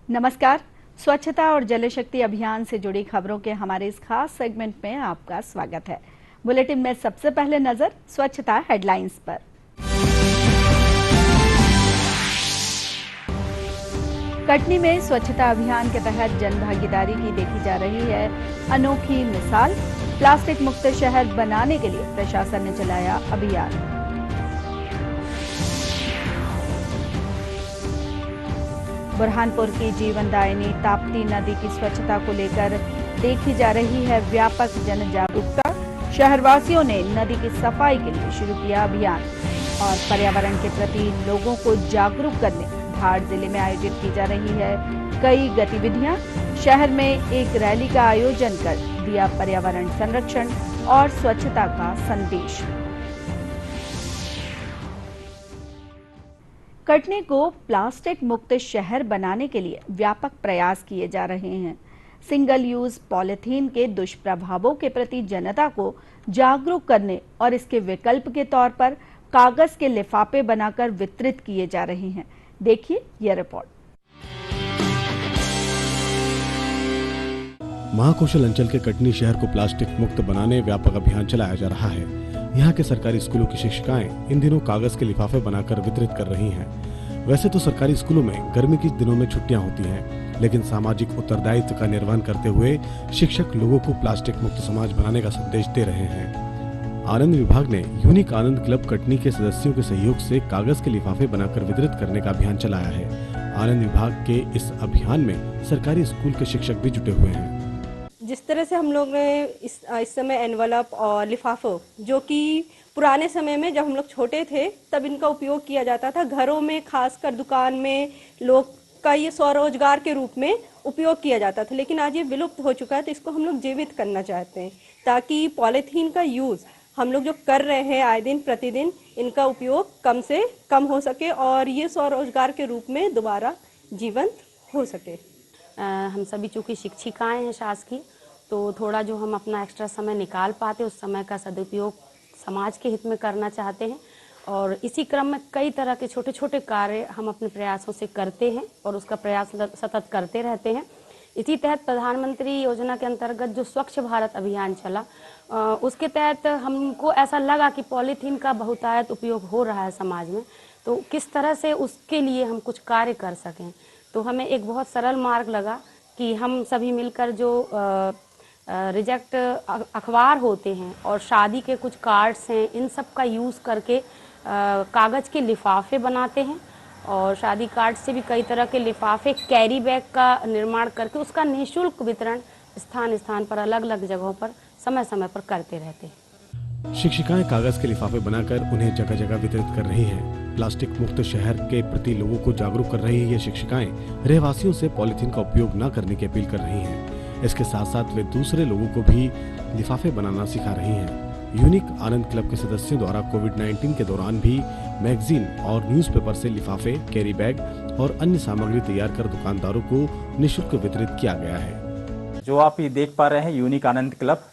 नमस्कार। स्वच्छता और जल शक्ति अभियान से जुड़ी खबरों के हमारे इस खास सेगमेंट में आपका स्वागत है। बुलेटिन में सबसे पहले नजर स्वच्छता हेडलाइंस पर। कटनी में स्वच्छता अभियान के तहत जन भागीदारी की देखी जा रही है अनोखी मिसाल। प्लास्टिक मुक्त शहर बनाने के लिए प्रशासन ने चलाया अभियान। बुरहानपुर की जीवनदायिनी ताप्ती नदी की स्वच्छता को लेकर देखी जा रही है व्यापक जन जागरूकता। शहरवासियों ने नदी की सफाई के लिए शुरू किया अभियान और पर्यावरण के प्रति लोगों को जागरूक करने धार जिले में आयोजित की जा रही है कई गतिविधियां। शहर में एक रैली का आयोजन कर दिया पर्यावरण संरक्षण और स्वच्छता का संदेश। कटनी को प्लास्टिक मुक्त शहर बनाने के लिए व्यापक प्रयास किए जा रहे हैं। सिंगल यूज पॉलिथीन के दुष्प्रभावों के प्रति जनता को जागरूक करने और इसके विकल्प के तौर पर कागज के लिफाफे बनाकर वितरित किए जा रहे हैं। देखिए यह रिपोर्ट। महाकौशल अंचल के कटनी शहर को प्लास्टिक मुक्त बनाने व्यापक अभियान चलाया जा रहा है। यहाँ के सरकारी स्कूलों की शिक्षिकाएं इन दिनों कागज के लिफाफे बनाकर वितरित कर रही हैं। वैसे तो सरकारी स्कूलों में गर्मी के दिनों में छुट्टियां होती हैं, लेकिन सामाजिक उत्तरदायित्व का निर्वहन करते हुए शिक्षक लोगों को प्लास्टिक मुक्त समाज बनाने का संदेश दे रहे हैं। आनंद विभाग ने यूनिक आनंद क्लब कटनी के सदस्यों के सहयोग से कागज के लिफाफे बनाकर वितरित करने का अभियान चलाया है। आनंद विभाग के इस अभियान में सरकारी स्कूल के शिक्षक भी जुटे हुए हैं। जिस तरह से हम लोग ने इस समय एनवलप और लिफाफों, जो कि पुराने समय में जब हम लोग छोटे थे तब इनका उपयोग किया जाता था, घरों में खासकर दुकान में लोग का ये स्वरोजगार के रूप में उपयोग किया जाता था, लेकिन आज ये विलुप्त हो चुका है। तो इसको हम लोग जीवित करना चाहते हैं ताकि पॉलीथीन का यूज़ हम लोग जो कर रहे हैं आए दिन प्रतिदिन, इनका उपयोग कम से कम हो सके और ये स्वरोजगार के रूप में दोबारा जीवंत हो सके। हम सभी चूँकि शिक्षिकाएँ हैं शासकीय, तो थोड़ा जो हम अपना एक्स्ट्रा समय निकाल पाते उस समय का सदुपयोग समाज के हित में करना चाहते हैं और इसी क्रम में कई तरह के छोटे छोटे कार्य हम अपने प्रयासों से करते हैं और उसका प्रयास सतत करते रहते हैं। इसी तहत प्रधानमंत्री योजना के अंतर्गत जो स्वच्छ भारत अभियान चला, उसके तहत हमको ऐसा लगा कि पॉलीथीन का बहुतायत उपयोग हो रहा है समाज में, तो किस तरह से उसके लिए हम कुछ कार्य कर सकें। तो हमें एक बहुत सरल मार्ग लगा कि हम सभी मिलकर जो रिजेक्ट अखबार होते हैं और शादी के कुछ कार्ड्स हैं, इन सब का यूज़ करके कागज़ के लिफाफे बनाते हैं और शादी कार्ड से भी कई तरह के लिफाफे, कैरी बैग का निर्माण करके उसका निःशुल्क वितरण स्थान स्थान पर अलग अलग जगहों पर समय समय पर करते रहते हैं। शिक्षिकाएं कागज के लिफाफे बनाकर उन्हें जगह जगह वितरित कर रही हैं। प्लास्टिक मुक्त शहर के प्रति लोगों को जागरूक कर रही ये शिक्षिकाएं रहवासियों से पॉलीथीन का उपयोग न करने की अपील कर रही हैं। इसके साथ साथ वे दूसरे लोगों को भी लिफाफे बनाना सिखा रही हैं। यूनिक आनंद क्लब के सदस्यों द्वारा कोविड-19 के दौरान भी मैगजीन और न्यूज़पेपर से लिफाफे, कैरी बैग और अन्य सामग्री तैयार कर दुकानदारों को निःशुल्क वितरित किया गया है। जो आप ये देख पा रहे हैं यूनिक आनंद क्लब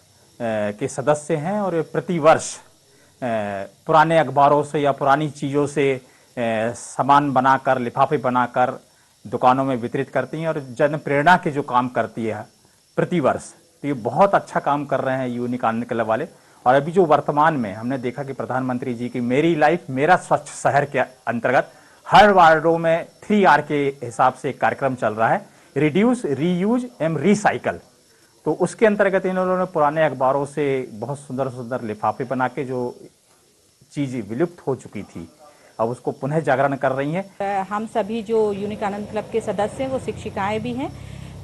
के सदस्य हैं और प्रतिवर्ष पुराने अखबारों से या पुरानी चीज़ों से सामान बनाकर, लिफाफे बनाकर दुकानों में वितरित करती हैं और जन प्रेरणा के जो काम करती है प्रतिवर्ष, तो ये बहुत अच्छा काम कर रहे हैं यूनिक आनंद क्लब वाले। और अभी जो वर्तमान में हमने देखा कि प्रधानमंत्री जी की मेरी लाइफ मेरा स्वच्छ शहर के अंतर्गत हर वार्डों में 3R के हिसाब से एक कार्यक्रम चल रहा है, रिड्यूस, रीयूज एंड रिसाइकल। तो उसके अंतर्गत इन्होंने पुराने अखबारों से बहुत सुंदर सुंदर लिफाफे बना के जो चीज़ विलुप्त हो चुकी थी अब उसको पुनः जागरण कर रही हैं। हम सभी जो यूनिक आनंद क्लब के सदस्य हैं वो शिक्षिकाएं भी हैं,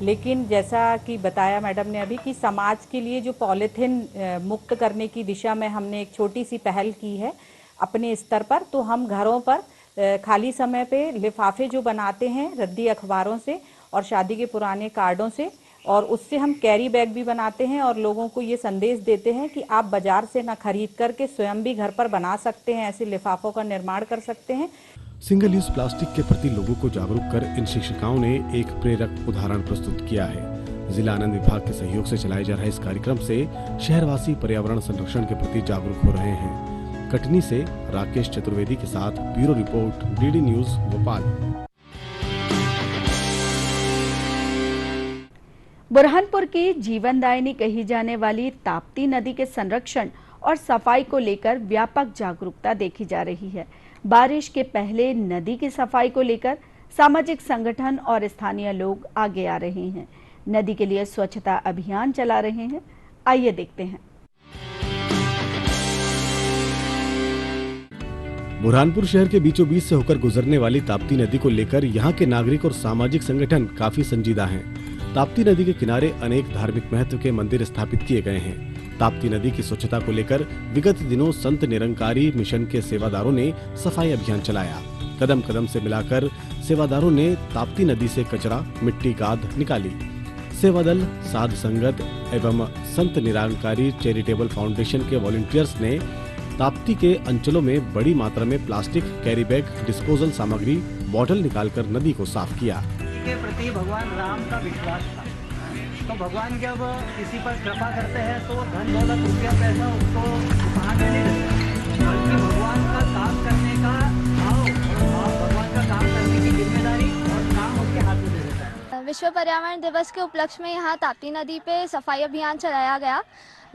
लेकिन जैसा कि बताया मैडम ने अभी कि समाज के लिए जो पॉलीथीन मुक्त करने की दिशा में हमने एक छोटी सी पहल की है अपने स्तर पर। तो हम घरों पर खाली समय पे लिफाफे जो बनाते हैं रद्दी अखबारों से और शादी के पुराने कार्डों से, और उससे हम कैरी बैग भी बनाते हैं और लोगों को ये संदेश देते हैं कि आप बाजार से ना खरीद करके स्वयं भी घर पर बना सकते हैं, ऐसे लिफाफों का निर्माण कर सकते हैं। सिंगल यूज प्लास्टिक के प्रति लोगों को जागरूक कर इन शिक्षिकाओं ने एक प्रेरक उदाहरण प्रस्तुत किया है। जिला आनंद विभाग के सहयोग से चलाए जा रहे इस कार्यक्रम से शहरवासी पर्यावरण संरक्षण के प्रति जागरूक हो रहे हैं। कटनी से राकेश चतुर्वेदी के साथ bureau report, DD News Bhopal. Burhanpur की जीवनदायिनी कही जाने वाली ताप्ती नदी के संरक्षण और सफाई को लेकर व्यापक जागरूकता देखी जा रही है। बारिश के पहले नदी की सफाई को लेकर सामाजिक संगठन और स्थानीय लोग आगे आ रहे हैं, नदी के लिए स्वच्छता अभियान चला रहे हैं। आइए देखते हैं। बुरहानपुर शहर के बीचों बीच से होकर गुजरने वाली ताप्ती नदी को लेकर यहाँ के नागरिक और सामाजिक संगठन काफी संजीदा हैं। ताप्ती नदी के किनारे अनेक धार्मिक महत्व के मंदिर स्थापित किए गए हैं। ताप्ती नदी की स्वच्छता को लेकर विगत दिनों संत निरंकारी मिशन के सेवादारों ने सफाई अभियान चलाया। कदम कदम से मिलाकर सेवादारों ने ताप्ती नदी से कचरा, मिट्टी, गाद निकाली। सेवादल, साध संगत एवं संत निरंकारी चैरिटेबल फाउंडेशन के वॉलंटियर्स ने ताप्ती के अंचलों में बड़ी मात्रा में प्लास्टिक, कैरी बैग, डिस्पोजल सामग्री, बॉटल निकालकर नदी को साफ किया। के प्रति भगवान राम का विश्वास था, तो भगवान जब किसी पर कृपा करते हैं तो धन दौलत रुपया पैसा उसको उपहार में नहीं देते, बल्कि भगवान का काम करने का भाव और भगवान का काम करने की जिम्मेदारी और काम उसके हाथ में दे देता है। विश्व पर्यावरण दिवस के उपलक्ष्य में यहाँ ताप्ती नदी पे सफाई अभियान चलाया गया।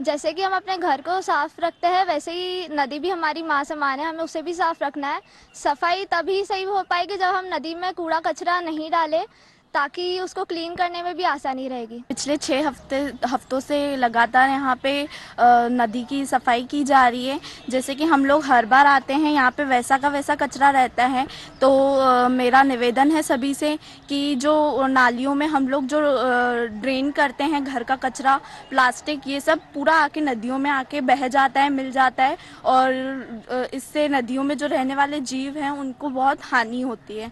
जैसे कि हम अपने घर को साफ रखते हैं, वैसे ही नदी भी हमारी माँ समान है, हमें उसे भी साफ रखना है। सफाई तभी सही हो पाएगी जब हम नदी में कूड़ा कचरा नहीं डालें, ताकि उसको क्लीन करने में भी आसानी रहेगी। पिछले 6 हफ्तों से लगातार यहाँ पे नदी की सफाई की जा रही है। जैसे कि हम लोग हर बार आते हैं, यहाँ पे वैसा का वैसा कचरा रहता है, तो मेरा निवेदन है सभी से कि जो नालियों में हम लोग जो ड्रेन करते हैं घर का कचरा, प्लास्टिक, ये सब पूरा आके नदियों में आके बह जाता है, मिल जाता है, और इससे नदियों में जो रहने वाले जीव हैं उनको बहुत हानि होती है।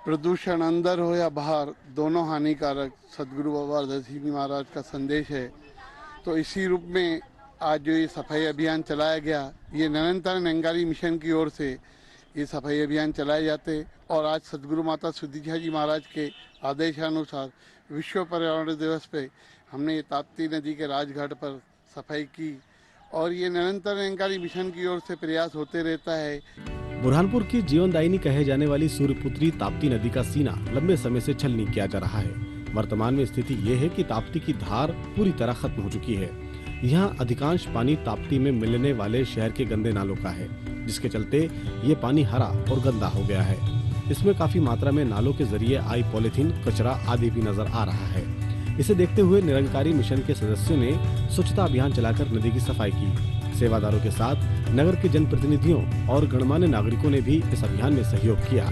प्रदूषण अंदर हो या बाहर, दोनों हानिकारक सदगुरु बाबा दर्शी जी महाराज का संदेश है। तो इसी रूप में आज जो ये सफाई अभियान चलाया गया, ये निरंतर निरंकारी मिशन की ओर से ये सफाई अभियान चलाए जाते, और आज सदगुरु माता सुदीक्षा जी महाराज के आदेशानुसार विश्व पर्यावरण दिवस पे हमने ये ताप्ती नदी के राजघाट पर सफाई की, और ये निरंतर निरंकारी मिशन की ओर से प्रयास होते रहता है। बुरहानपुर की जीवनदायिनी कहे जाने वाली सूर्यपुत्री ताप्ती नदी का सीना लंबे समय से छलनी किया जा रहा है। वर्तमान में स्थिति ये है कि ताप्ती की धार पूरी तरह खत्म हो चुकी है। यहाँ अधिकांश पानी ताप्ती में मिलने वाले शहर के गंदे नालों का है, जिसके चलते ये पानी हरा और गंदा हो गया है। इसमें काफी मात्रा में नालों के जरिए आई पॉलिथीन, कचरा आदि भी नजर आ रहा है। इसे देखते हुए निरंकारी मिशन के सदस्यों ने स्वच्छता अभियान चलाकर नदी की सफाई की। सेवादारों के साथ नगर के जनप्रतिनिधियों और गणमान्य नागरिकों ने भी इस अभियान में सहयोग किया।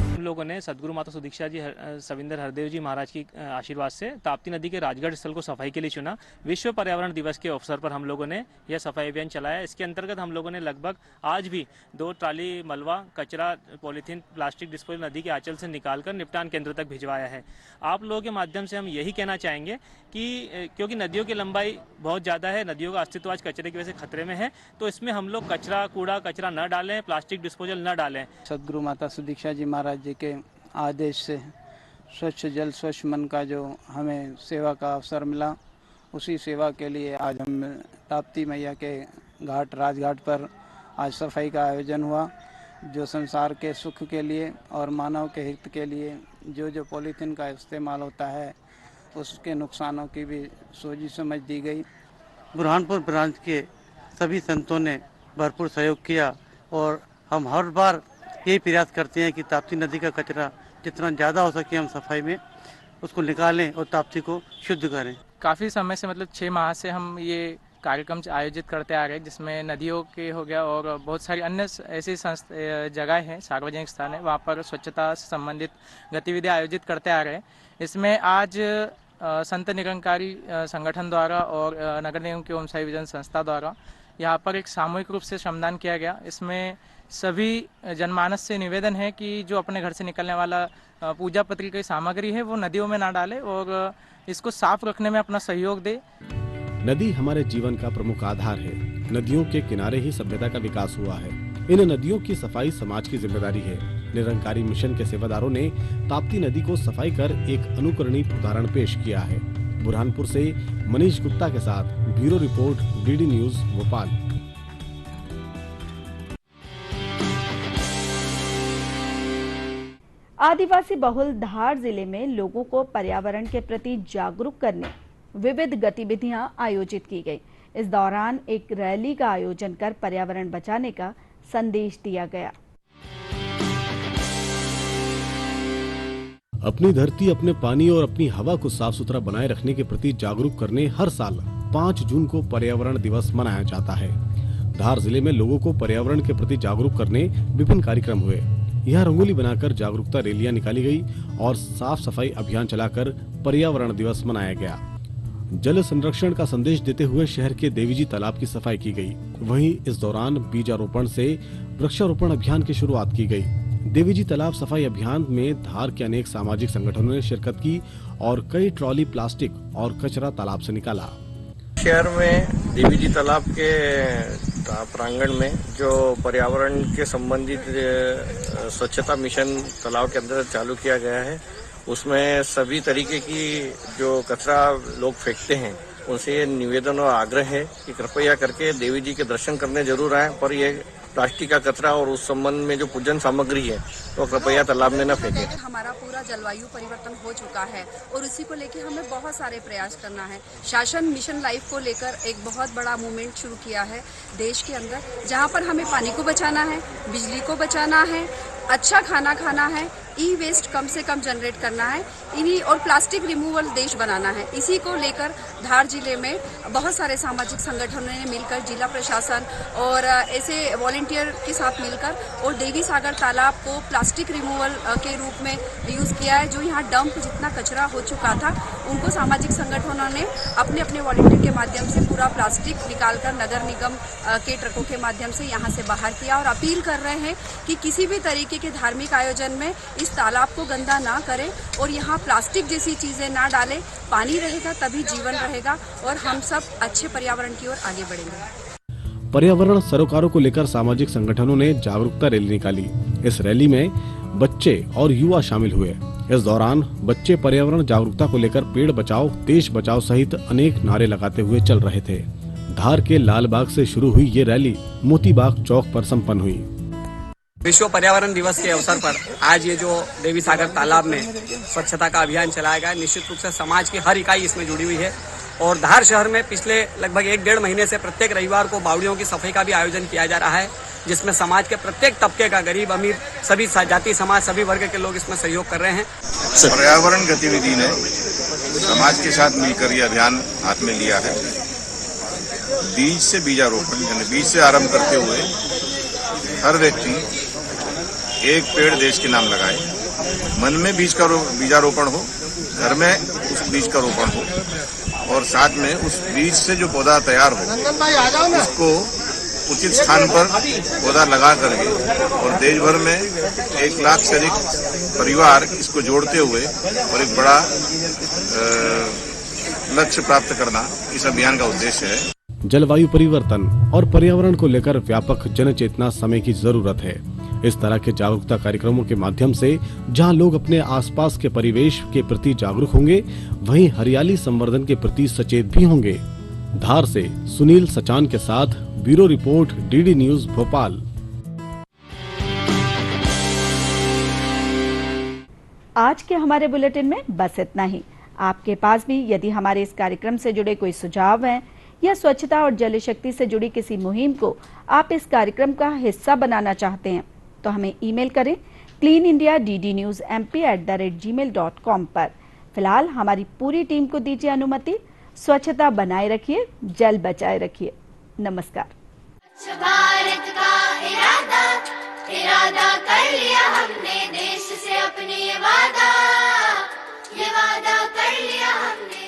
हम लोगों ने सदगुरु माता सुदीक्षा जी सविंदर हरदेव जी महाराज की आशीर्वाद से ताप्ती नदी के राजगढ़ स्थल को सफाई के लिए चुना। विश्व पर्यावरण दिवस के अवसर पर हम लोगों ने यह सफाई अभियान चलाया। इसके अंतर्गत हम लोगों ने लगभग आज भी 2 ट्राली मलबा, कचरा, पॉलीथीन, प्लास्टिक डिस्पोजल नदी के आंचल से निकालकर निपटान केंद्र तक भिजवाया है। आप लोगों के माध्यम से हम यही कहना चाहेंगे कि क्योंकि नदियों की लंबाई बहुत ज़्यादा है, नदियों का अस्तित्व आज कचरे की वजह से खतरे में है, तो इसमें हम लोग कूड़ा कचरा न डालें, प्लास्टिक डिस्पोजल न डालें। सदगुरु माता सुदीक्षा जी महाराज जी के आदेश से स्वच्छ जल स्वच्छ मन का जो हमें सेवा का अवसर मिला, उसी सेवा के लिए आज हम ताप्ती मैया के घाट, राजघाट पर आज सफाई का आयोजन हुआ, जो संसार के सुख के लिए और मानव के हित के लिए जो पॉलीथीन का इस्तेमाल होता है उसके नुकसानों की भी सोची समझ दी गई। बुरहानपुर ब्रांच के सभी संतों ने भरपूर सहयोग किया, और हम हर बार यही प्रयास करते हैं कि ताप्ती नदी का कचरा जितना ज़्यादा हो सके हम सफाई में उसको निकालें और ताप्ती को शुद्ध करें। काफ़ी समय से, मतलब 6 माह से हम ये कार्यक्रम आयोजित करते आ रहे हैं, जिसमें नदियों के हो गया और बहुत सारी अन्य ऐसी जगह हैं, सार्वजनिक स्थान है, वहाँ पर स्वच्छता से संबंधित गतिविधियाँ आयोजित करते आ रहे हैं। इसमें आज संत निरंकारी संगठन द्वारा और नगर निगम की ओम साई विजन संस्था द्वारा यहाँ पर एक सामूहिक रूप से श्रमदान किया गया। इसमें सभी जनमानस से निवेदन है कि जो अपने घर से निकलने वाला पूजा पत्र की सामग्री है वो नदियों में ना डाले और इसको साफ रखने में अपना सहयोग दे। नदी हमारे जीवन का प्रमुख आधार है। नदियों के किनारे ही सभ्यता का विकास हुआ है। इन नदियों की सफाई समाज की जिम्मेदारी है। निरंकारी मिशन के सेवादारों ने ताप्ती नदी को सफाई कर एक अनुकरणीय उदाहरण पेश किया है। बुरहानपुर से मनीष गुप्ता के साथ bureau report, DD News, Bhopal. आदिवासी बहुल धार जिले में लोगों को पर्यावरण के प्रति जागरूक करने विविध गतिविधियां आयोजित की गई। इस दौरान एक रैली का आयोजन कर पर्यावरण बचाने का संदेश दिया गया। अपनी धरती, अपने पानी और अपनी हवा को साफ सुथरा बनाए रखने के प्रति जागरूक करने हर साल 5 जून को पर्यावरण दिवस मनाया जाता है। धार जिले में लोगों को पर्यावरण के प्रति जागरूक करने विभिन्न कार्यक्रम हुए। यहाँ रंगोली बनाकर जागरूकता रैलियां निकाली गई और साफ सफाई अभियान चलाकर पर्यावरण दिवस मनाया गया। जल संरक्षण का संदेश देते हुए शहर के देवीजी तालाब की सफाई की गई। वहीं इस दौरान बीजारोपण से वृक्षारोपण अभियान की शुरुआत की गई। देवीजी तालाब सफाई अभियान में धार के अनेक सामाजिक संगठनों ने शिरकत की और कई ट्रॉली प्लास्टिक और कचरा तालाब से निकाला। शहर में देवीजी तालाब के प्रांगण में जो पर्यावरण के संबंधित स्वच्छता मिशन तालाब के अंदर चालू किया गया है, उसमें सभी तरीके की जो कचरा लोग फेंकते हैं उनसे ये निवेदन और आग्रह है कि कृपया करके देवी जी के दर्शन करने जरूर आए, पर ये प्लास्टिक का कचरा और उस संबंध में जो पूजन सामग्री है तो कृपया तालाब में न फेंके। हमारा पूरा जलवायु परिवर्तन हो चुका है और उसी को लेकर हमें बहुत सारे प्रयास करना है। शासन मिशन लाइफ को लेकर एक बहुत बड़ा मूवमेंट शुरू किया है देश के अंदर, जहां पर हमें पानी को बचाना है, बिजली को बचाना है, अच्छा खाना खाना है, ई वेस्ट कम से कम जनरेट करना है, इन्हीं और प्लास्टिक रिमूवल देश बनाना है। इसी को लेकर धार जिले में बहुत सारे सामाजिक संगठनों ने मिलकर, जिला प्रशासन और ऐसे वॉलंटियर के साथ मिलकर और देवी सागर तालाब को प्लास्टिक रिमूवल के रूप में यूज किया है। जो यहाँ डंप जितना कचरा हो चुका था उनको सामाजिक संगठनों ने अपने अपने वॉलंटियर के माध्यम से पूरा प्लास्टिक निकालकर नगर निगम के ट्रकों के माध्यम से यहाँ से बाहर किया और अपील कर रहे हैं कि किसी भी तरीके के धार्मिक आयोजन में इस तालाब को गंदा ना करें और यहाँ प्लास्टिक जैसी चीजें ना डालें। पानी रहेगा तभी जीवन रहेगा और हम सब अच्छे पर्यावरण की ओर आगे बढ़ेंगे। पर्यावरण सरोकारों को लेकर सामाजिक संगठनों ने जागरूकता रैली निकाली। इस रैली में बच्चे और युवा शामिल हुए। इस दौरान बच्चे पर्यावरण जागरूकता को लेकर पेड़ बचाओ, देश बचाओ सहित अनेक नारे लगाते हुए चल रहे थे। धार के लालबाग से शुरू हुई ये रैली मोतीबाग चौक पर संपन्न हुई। विश्व पर्यावरण दिवस के अवसर पर आज ये जो देवी सागर तालाब में स्वच्छता का अभियान चलाया गया, निश्चित रूप से समाज की हर इकाई इसमें जुड़ी हुई है और धार शहर में पिछले लगभग 1-1.5 महीने से प्रत्येक रविवार को बावड़ियों की सफाई का भी आयोजन किया जा रहा है, जिसमें समाज के प्रत्येक तबके का, गरीब अमीर, सभी जाति समाज, सभी वर्ग के लोग इसमें सहयोग कर रहे हैं। पर्यावरण गतिविधि ने समाज के साथ मिलकर ये अभियान हाथ में लिया है। बीज से बीजारोपण, यानी बीज से आरंभ करते हुए हर व्यक्ति एक पेड़ देश के नाम लगाए। मन में बीजारोपण हो, घर में उस बीज का रोपण हो और साथ में उस बीज से जो पौधा तैयार हो उसको उचित स्थान पर पौधा लगा करके और देश भर में 1 लाख से अधिक परिवार इसको जोड़ते हुए और एक बड़ा लक्ष्य प्राप्त करना इस अभियान का उद्देश्य है। जलवायु परिवर्तन और पर्यावरण को लेकर व्यापक जन चेतना समय की जरूरत है। इस तरह के जागरूकता कार्यक्रमों के माध्यम से जहां लोग अपने आसपास के परिवेश के प्रति जागरूक होंगे, वहीं हरियाली संवर्धन के प्रति सचेत भी होंगे। धार से सुनील सचान के साथ bureau report, DD News Bhopal. आज के हमारे बुलेटिन में बस इतना ही। आपके पास भी यदि हमारे इस कार्यक्रम से जुड़े कोई सुझाव हैं या स्वच्छता और जल शक्ति से जुड़ी किसी मुहिम को आप इस कार्यक्रम का हिस्सा बनाना चाहते हैं तो हमें ईमेल करें cleanindiaddnewsmp@gmail.com पर। फिलहाल हमारी पूरी टीम को दीजिए अनुमति। स्वच्छता बनाए रखिए, जल बचाए रखिए। नमस्कार। भारत का इरादा कर लिया हमने, देश से अपने वादा कर लिया हमने।